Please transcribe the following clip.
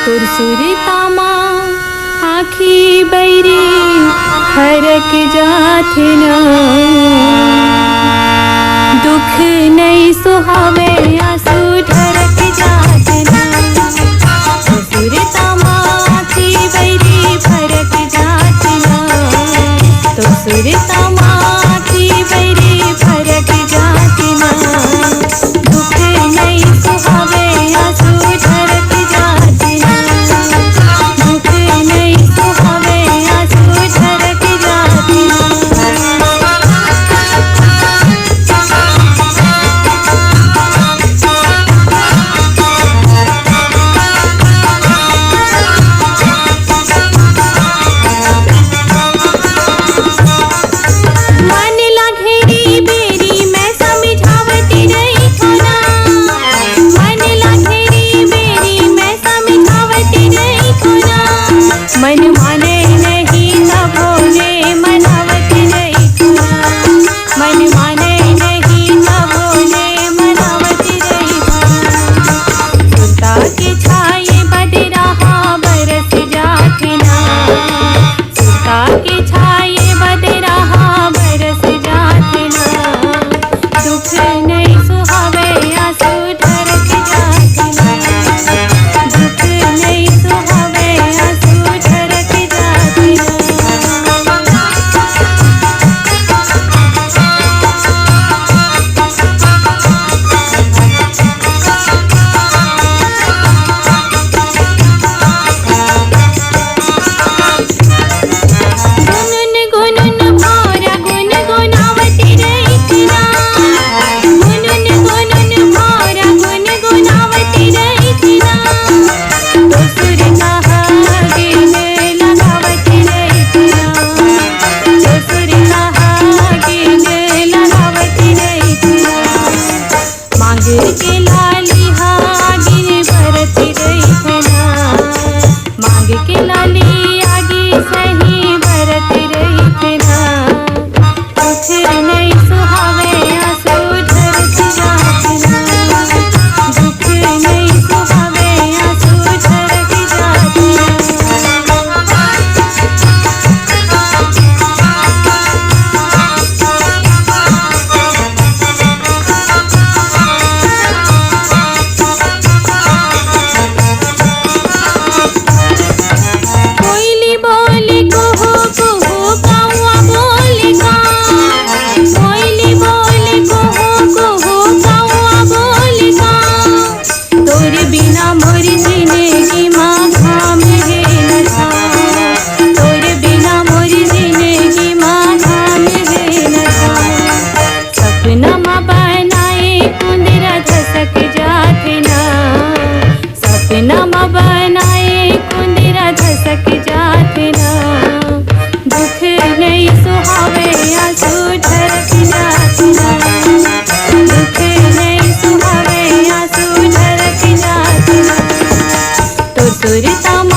तुरसुरतामा आखी बैरी फरक जाथे न, दुख नहीं सुहावे आंसू ढरक जाथे न। तुरसुरतामा आखी बैरी फरक जाथे न, तुरसुरतामा आखी बैरी फरक जाथे न, दुख नहीं सुहावे आंसू ढरक जाथे न, दुख नहीं सुहावे आंसू ढरक जाथे न। मन माने नहीं तब ने मनावत नहीं खुना, मन माने नहीं तब ने मनावत नहीं खुना। सुता के छाए बदराहा बरस जाथे ना, सुता के छाए बदराहा बरस जाथे ना, दुख नहीं सुहावे आंसू ढरक जाथे ना, दुख नहीं सुहावे आंसू ढरक जाथे ना। गुनगुन गुनगुन भौरा गुनगुनावती रही ना, गुनगुन गुनगुन भौरा गुनगुनावती रही ना, तो सुर कहा गिन लगावती रही ना, तो सुर कहा गिन लगावती रही ना। मांग के लाली गिन भरती रही ना, मांग के लाली आगे सही भरती रही ना, दुख नहीं सुहावे आंसू ढरक जाथे ना, दुख नहीं सुहावे आंसू ढरक जाथे ना। कोयली बोले कुहू कुहू कौआ बोले कां, कोयली बोले कुहू कुहू कौआ बोले कां, तोर बिना मोर जिंदगी माँ धाम है न था, तोर बिना मोर जिंदगी माँ धाम है न था। सपना माँ बनाए कुंदरा धसक जाथे ना, सपना माँ बनाए कुंदरा धसक जाथे ना, दुख नहीं सुहावे आंसू ढरक जाथे ना, दुख नहीं सुहावे आंसू ढरक जाथे ना। तुरसुरतामा